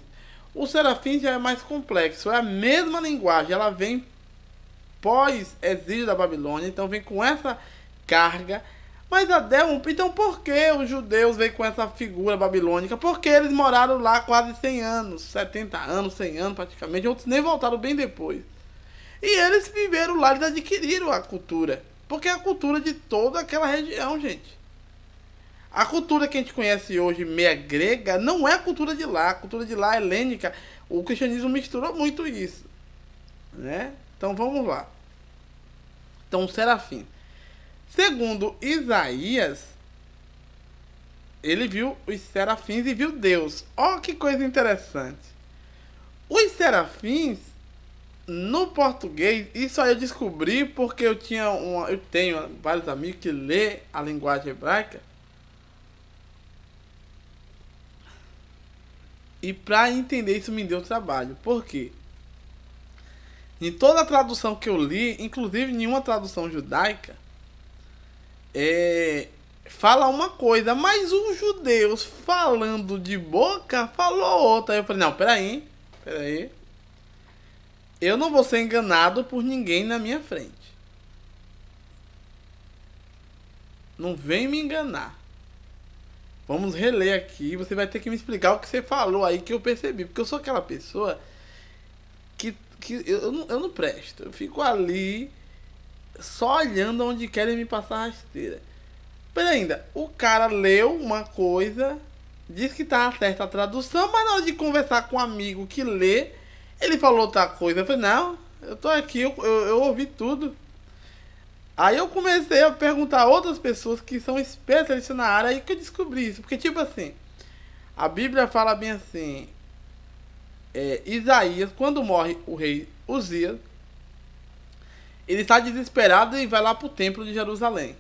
O serafim já é mais complexo, é a mesma linguagem, ela vem pós-exílio da Babilônia, então vem com essa carga. Mas então por que os judeus vêm com essa figura babilônica? Porque eles moraram lá quase 100 anos, 70 anos, 100 anos praticamente, outros nem voltaram bem depois. E eles viveram lá, eles adquiriram a cultura, porque é a cultura de toda aquela região, gente. A cultura que a gente conhece hoje, meia grega, não é a cultura de lá. A cultura de lá é helênica. O cristianismo misturou muito isso, né? Então vamos lá. Então, o serafim. Segundo Isaías, ele viu os serafins e viu Deus. Olha que coisa interessante. Os serafins, no português, isso aí eu descobri porque eu tenho vários amigos que lê a linguagem hebraica. E para entender isso me deu trabalho. Por quê? Em toda a tradução que eu li, inclusive nenhuma tradução judaica, fala uma coisa, mas os judeus falando de boca falou outra. Aí eu falei, não, peraí. Eu não vou ser enganado por ninguém na minha frente. Não vem me enganar. Vamos reler aqui. Você vai ter que me explicar o que você falou aí que eu percebi. Porque eu sou aquela pessoa que eu não presto. Eu fico ali só olhando onde querem me passar rasteira. Mas ainda, o cara leu uma coisa, disse que tá certa a tradução, mas na hora de conversar com um amigo que lê, ele falou outra coisa. Eu falei, não, eu tô aqui, eu ouvi tudo. Aí eu comecei a perguntar a outras pessoas que são especialistas na área, aí que eu descobri isso. Porque, tipo assim, a Bíblia fala bem assim, Isaías, quando morre o rei Uzias, ele está desesperado e vai lá pro templo de Jerusalém.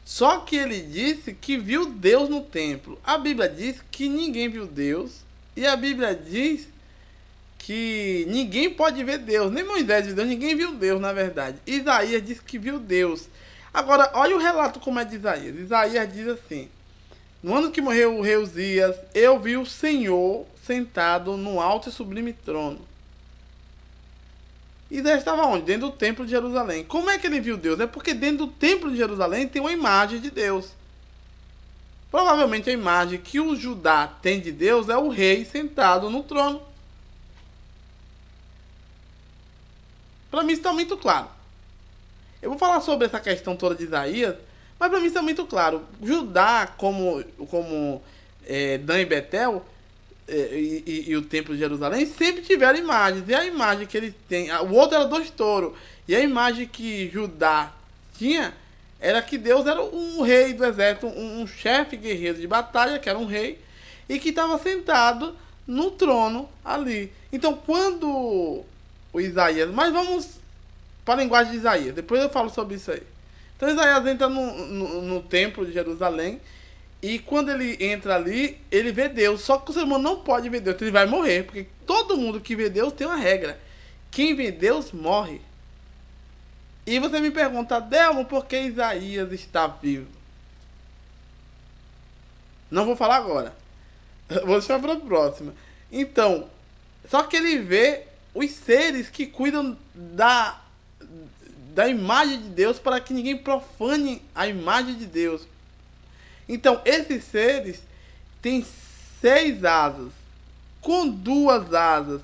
Só que ele disse que viu Deus no templo. A Bíblia diz que ninguém viu Deus. E a Bíblia diz que ninguém pode ver Deus. Nem Moisés viu Deus, ninguém viu Deus, na verdade. Isaías diz que viu Deus. Agora, olha o relato como é de Isaías. Isaías diz assim: no ano que morreu o rei Uzias, eu vi o Senhor sentado no alto e sublime trono. Isaías estava onde? Dentro do templo de Jerusalém. Como é que ele viu Deus? É porque dentro do templo de Jerusalém tem uma imagem de Deus. Provavelmente a imagem que o Judá tem de Deus é o rei sentado no trono. Para mim isso está muito claro. Eu vou falar sobre essa questão toda de Isaías, mas para mim isso é muito claro. Judá, como Dan e Betel, e o templo de Jerusalém sempre tiveram imagens. E a imagem que eles têm, o outro era 2 touros. E a imagem que Judá tinha era que Deus era um rei do exército, um chefe guerreiro de batalha, que era um rei, e que estava sentado no trono ali. Então, quando o Isaías... Mas vamos para a linguagem de Isaías, depois eu falo sobre isso aí. Então, Isaías entra no templo de Jerusalém, e quando ele entra ali, ele vê Deus. Só que o ser humano não pode ver Deus, ele vai morrer, porque todo mundo que vê Deus tem uma regra: quem vê Deus morre. E você me pergunta, Delmo, por que Isaías está vivo? Não vou falar agora. Vou deixar para a próxima. Então, só que ele vê os seres que cuidam da imagem de Deus para que ninguém profane a imagem de Deus. Então, esses seres têm 6 asas. Com 2 asas,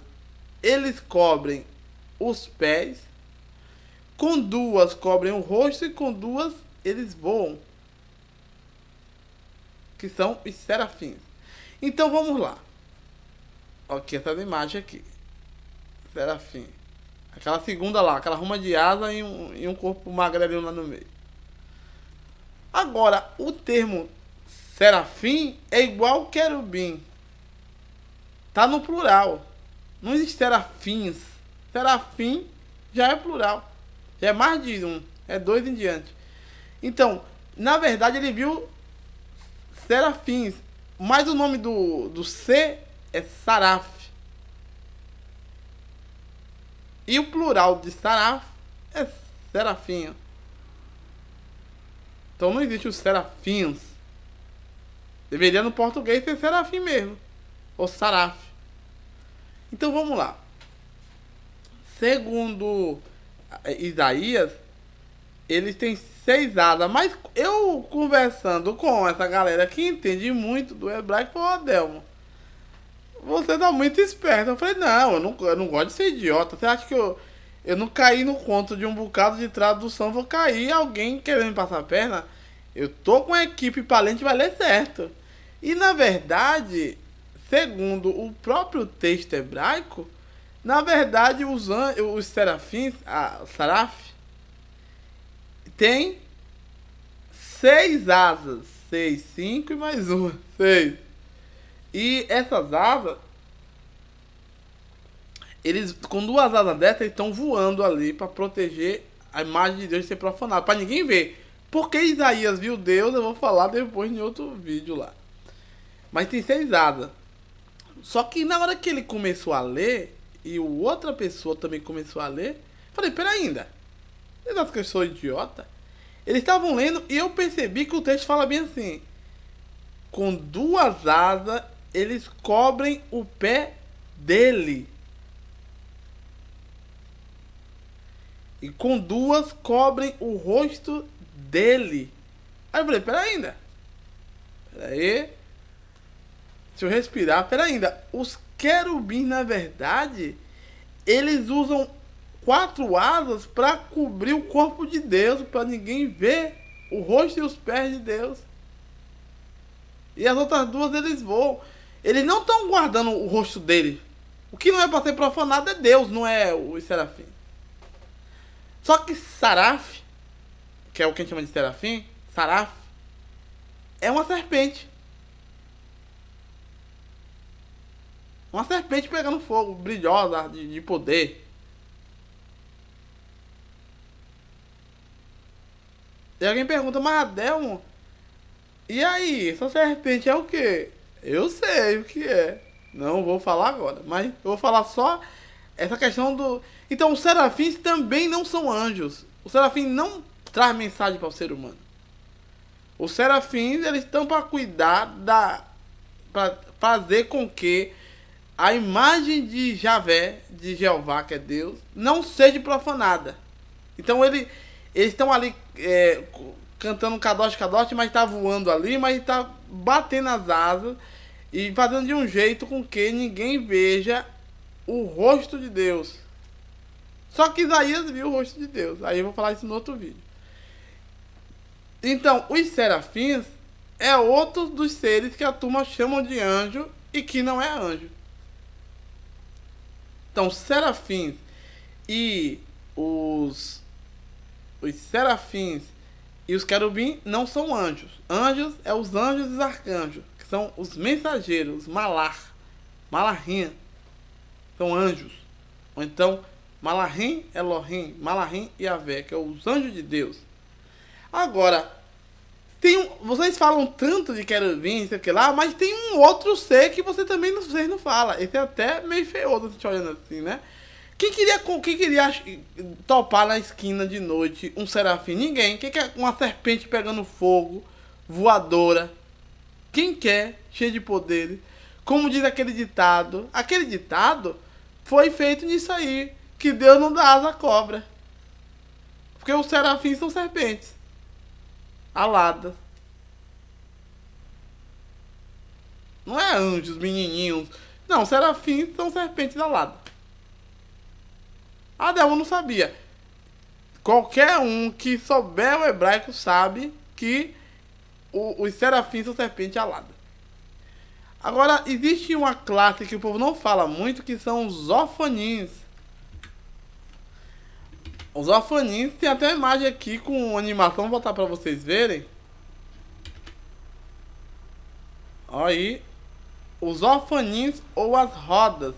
eles cobrem os pés. Com 2 cobrem o rosto e com 2 eles voam. Que são os serafins. Então vamos lá. Ok, essa imagem aqui. Serafim. Aquela segunda lá, aquela ruma de asa e um corpo magrelinho lá no meio. Agora, o termo serafim é igual querubim. Tá no plural. Não existe serafins. Serafim já é plural. Já é mais de 1. É 2 em diante. Então, na verdade, ele viu serafins. Mas o nome do ser é saraf. E o plural de saraf é serafinho. Então não existe os serafins. Deveria no português ser serafim mesmo. Ou saraf. Então vamos lá. Segundo Isaías, eles têm 6 asas. Mas eu conversando com essa galera que entende muito do hebraico, falou: Adelmo, você tá muito esperto. Eu falei: não, eu não gosto de ser idiota. Você acha que eu não caí no conto de um bocado de tradução? Vou cair alguém querendo me passar a perna? Eu tô com a equipe palente, vai ler certo. E na verdade, segundo o próprio texto hebraico, na verdade os serafins, a saraf, tem 6 asas. 6, 5 e mais uma. 6. E essas asas, eles com 2 asas dessas, eles estão voando ali para proteger a imagem de Deus de ser profanada, para ninguém ver. Porque Isaías viu Deus, eu vou falar depois em outro vídeo lá. Mas tem 6 asas. Só que na hora que ele começou a ler, e outra pessoa também começou a ler, falei: pera ainda, vocês acham que eu sou idiota? Eles estavam lendo e eu percebi que o texto fala bem assim: com 2 asas eles cobrem o pé dele, e com 2 cobrem o rosto dele. Aí eu falei: pera ainda, pera aí, deixa eu respirar. Pera ainda, os querubins, na verdade, eles usam 4 asas para cobrir o corpo de Deus, para ninguém ver o rosto e os pés de Deus. E as outras 2 eles voam. Eles não estão guardando o rosto dele. O que não é para ser profanado é Deus, não é o serafim. Só que saraf, que é o que a gente chama de serafim, saraf, é uma serpente. Uma serpente pegando fogo, brilhosa, de poder. E alguém pergunta: mas Adelmo, e aí, essa serpente é o quê? Eu sei o que é. Não vou falar agora, mas eu vou falar só essa questão do... Então, os serafins também não são anjos. O serafim não traz mensagem para o ser humano. Os serafins, eles estão para cuidar para fazer com que a imagem de Javé, de Jeová, que é Deus, não seja profanada. Então eles estão ali cantando Kadosh, Kadosh, mas está voando ali, mas está batendo as asas e fazendo de um jeito com que ninguém veja o rosto de Deus. Só que Isaías viu o rosto de Deus. Aí eu vou falar isso no outro vídeo. Então, os serafins é outro dos seres que a turma chama de anjo e que não é anjo. Então, serafins e os serafins e os querubins não são anjos. Anjos é os anjos e os arcanjos, que são os mensageiros, malahim, são anjos. Ou então, malahim, Elohim, malahim e Yahvé, que é os anjos de Deus. Agora, vocês falam tanto de querubim, sei lá, mas tem um outro ser que vocês não falam. Esse é até meio feioso, você olhando assim, né? Quem queria topar na esquina de noite um serafim? Ninguém. Quem quer uma serpente pegando fogo, voadora? Quem quer, cheio de poderes? Como diz aquele ditado foi feito nisso aí, que Deus não dá asa à cobra. Porque os serafins são serpentes aladas. Não é anjos, menininhos. Não, serafins são serpentes aladas. Adelmo não sabia. Qualquer um que souber o hebraico sabe que os serafins são serpente alada. Agora, existe uma classe que o povo não fala muito, que são os ofanins. Os ofanins, tem até uma imagem aqui com animação, vou botar pra vocês verem. Olha aí. Os ofanins ou as rodas.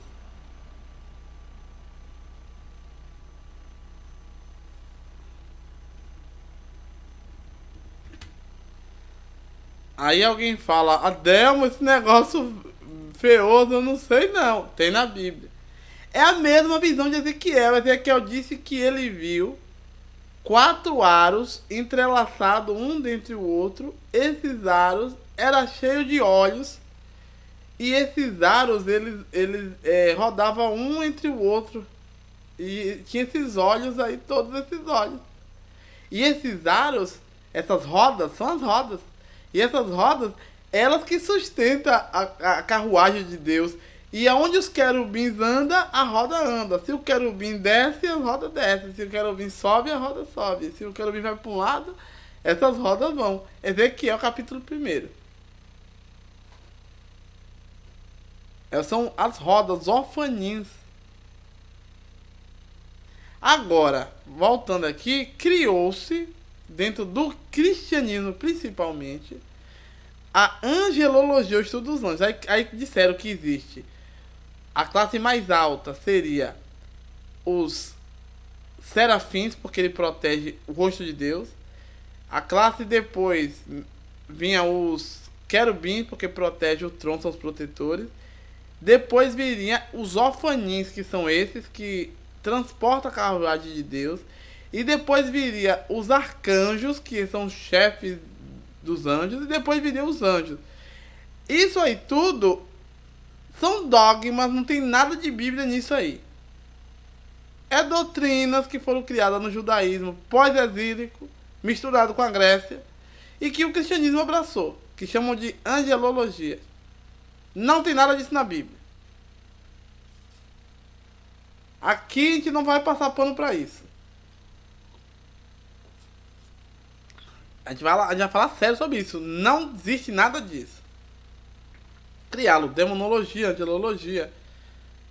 Aí alguém fala: Adelmo, esse negócio feioso, eu não sei não. Tem na Bíblia. É a mesma visão de Ezequiel. Ezequiel disse que ele viu 4 aros entrelaçados um dentre o outro. Esses aros eram cheios de olhos. E esses aros, eles rodavam um entre o outro. E tinha esses olhos aí, todos esses olhos. E esses aros, essas rodas, são as rodas. E essas rodas, elas que sustentam a carruagem de Deus. E aonde os querubins andam, a roda anda. Se o querubim desce, a roda desce. Se o querubim sobe, a roda sobe. Se o querubim vai para um lado, essas rodas vão. Ezequiel capítulo 1. Essas são as rodas orfanins. Agora, voltando aqui, criou-se, dentro do cristianismo principalmente, a angelologia, o estudo dos anjos. Aí disseram que existe. A classe mais alta seria os serafins, porque ele protege o rosto de Deus. A classe depois vinha os querubins, porque protege o trono, são os protetores. Depois viria os orfanins, que são esses que transportam a carruagem de Deus. E depois viria os arcanjos, que são os chefes dos anjos. E depois viria os anjos. Isso aí tudo são dogmas, não tem nada de Bíblia nisso aí. É doutrinas que foram criadas no judaísmo pós-exílico, misturado com a Grécia, e que o cristianismo abraçou, que chamam de angelologia. Não tem nada disso na Bíblia. Aqui a gente não vai passar pano para isso. A gente vai falar sério sobre isso. Não existe nada disso. Criá-lo, demonologia, angelologia,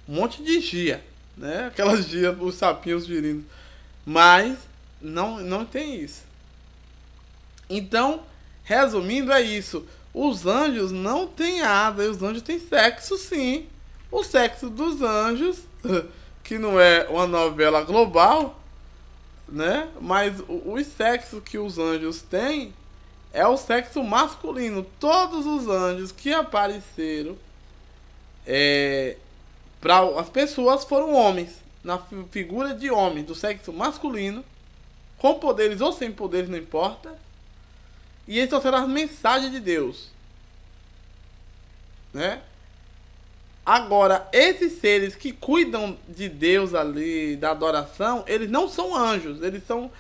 um monte de gia, né? Aquelas gias, os sapinhos virindo. Mas não tem isso. Então, resumindo, é isso. Os anjos não têm asa, e os anjos têm sexo, sim. O sexo dos anjos, que não é uma novela global, né? Mas os sexos que os anjos têm é o sexo masculino. Todos os anjos que apareceram para as pessoas foram homens, na figura de homens, do sexo masculino, com poderes ou sem poderes, não importa. E eles trouxeram as mensagens de Deus, né? Agora, esses seres que cuidam de Deus ali, da adoração, eles não são anjos, eles são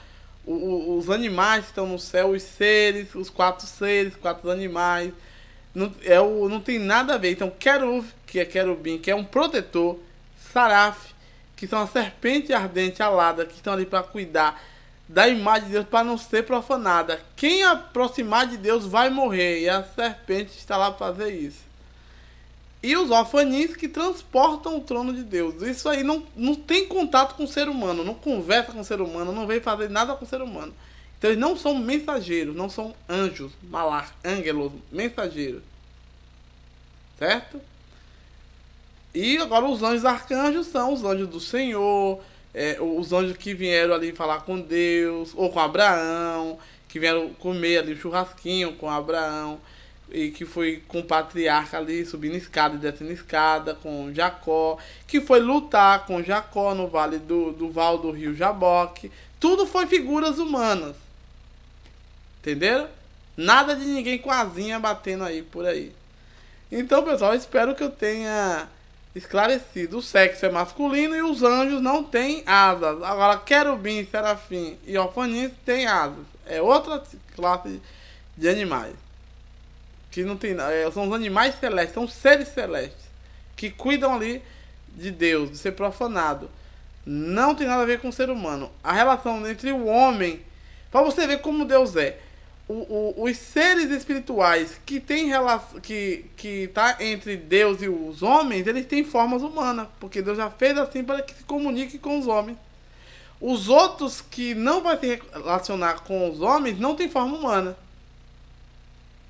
os animais que estão no céu, os seres, os 4 seres, 4 animais. Não tem nada a ver. Então, querub, que é querubim, que é um protetor, saraf, que são a serpente ardente alada, que estão ali para cuidar da imagem de Deus, para não ser profanada. Quem aproximar de Deus vai morrer, e a serpente está lá para fazer isso. E os orfanins que transportam o trono de Deus. Isso aí não tem contato com o ser humano, não conversa com o ser humano, não vem fazer nada com o ser humano. Então eles não são mensageiros, não são anjos, malach, ângelos, mensageiros. Certo? E agora os anjos arcanjos são os anjos do Senhor, os anjos que vieram ali falar com Deus, ou com Abraão, que vieram comer ali o churrasquinho com Abraão, e que foi com o patriarca ali, subindo escada e descendo escada, com Jacó, que foi lutar com Jacó no vale do Val do Rio Jaboque. Tudo foi figuras humanas. Entenderam? Nada de ninguém com asinha batendo aí por aí. Então, pessoal, eu espero que eu tenha esclarecido. O sexo é masculino e os anjos não têm asas. Agora, querubim, serafim e orfanins têm asas. É outra classe de animais. Que não tem, são os animais celestes, são seres celestes que cuidam ali de Deus, de ser profanado. Não tem nada a ver com o ser humano. A relação entre o homem, para você ver como Deus é, os seres espirituais que tem relação, que tá entre Deus e os homens, eles têm formas humanas, porque Deus já fez assim para que se comunique com os homens. Os outros que não vai se relacionar com os homens não tem forma humana.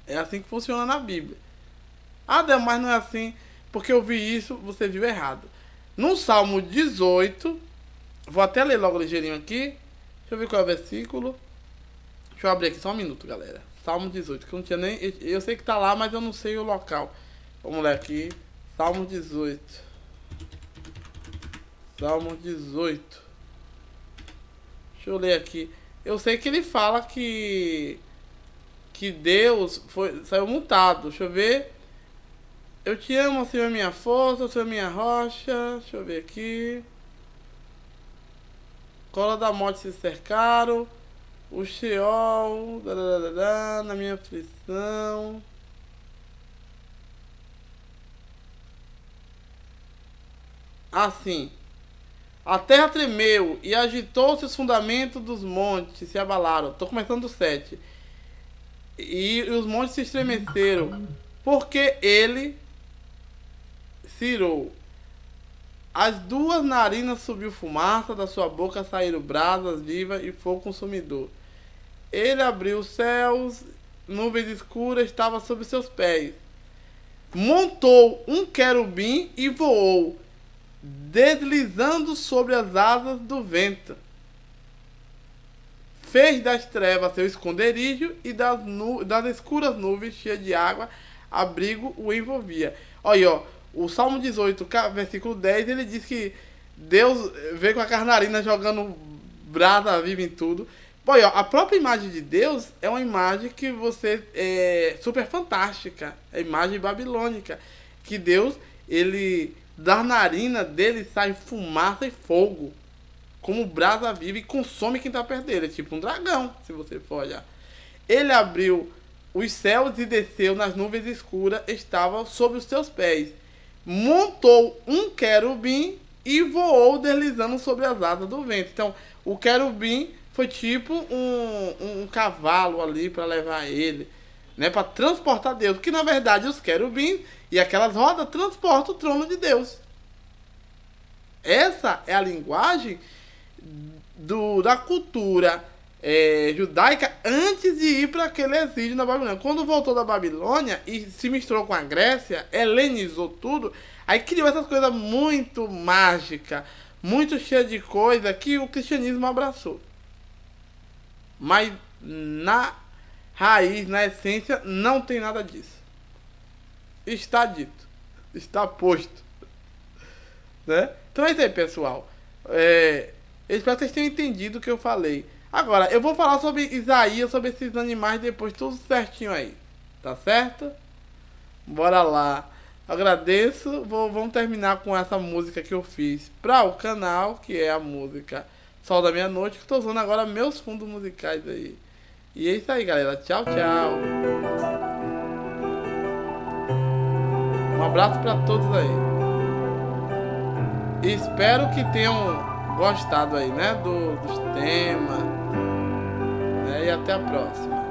É assim que funciona na Bíblia. Ah, Deus, mas não é assim, porque eu vi isso, você viu errado. No Salmo 18, vou até ler logo ligeirinho aqui. Deixa eu ver qual é o versículo. Deixa eu abrir aqui só um minuto, galera. Salmo 18, que eu não tinha nem... Eu sei que tá lá, mas eu não sei o local. Vamos ler aqui. Salmo 18. Salmo 18. Deixa eu ler aqui. eu sei que ele fala que Deus saiu mutado. Deixa eu ver. Eu te amo, Senhor, minha força, Senhor, minha rocha. Deixa eu ver aqui. Cola da morte se cercaram. O Sheol, na minha aflição. Assim. A terra tremeu e agitou-se os fundamentos dos montes, se abalaram. Tô começando do 7. E os montes se estremeceram, porque ele se irou. As duas narinas subiu fumaça, da sua boca saíram brasas vivas e fogo consumidor. Ele abriu os céus, nuvens escuras estavam sob seus pés. Montou um querubim e voou, deslizando sobre as asas do vento. Fez das trevas seu esconderijo e das escuras nuvens cheias de água, abrigo o envolvia. Olha aí, ó, o Salmo 18, versículo 10, ele diz que Deus veio com a carnarina jogando brasa viva em tudo. Olha, ó, a própria imagem de Deus é uma imagem que você é super fantástica, é a imagem babilônica, que Deus, ele, da narina dele sai fumaça e fogo, como brasa viva, e consome quem está perto dele. É tipo um dragão, se você for olhar. Ele abriu os céus e desceu nas nuvens escuras, estava sob os seus pés. Montou um querubim e voou, deslizando sobre as asas do vento. Então, o querubim foi tipo um cavalo ali para levar ele, né, para transportar Deus. Que na verdade os querubins e aquelas rodas transportam o trono de Deus. Essa é a linguagem da cultura judaica antes de ir para aquele exílio na Babilônia. Quando voltou da Babilônia e se misturou com a Grécia, helenizou tudo, aí criou essas coisas muito mágicas, muito cheias de coisa que o cristianismo abraçou. Mas na raiz, na essência, não tem nada disso. Está dito, está posto, né? Então é isso aí, pessoal. Eu espero que vocês tenham entendido o que eu falei. Agora, eu vou falar sobre Isaías, sobre esses animais depois, tudo certinho aí. Tá certo? Bora lá. Agradeço. Vamos terminar com essa música que eu fiz para o canal, que é a música Sol da Meia-Noite, que eu tô usando agora meus fundos musicais aí. E é isso aí, galera. Tchau, tchau. Um abraço para todos aí. E espero que tenham gostado aí, né, dos temas, né, e até a próxima.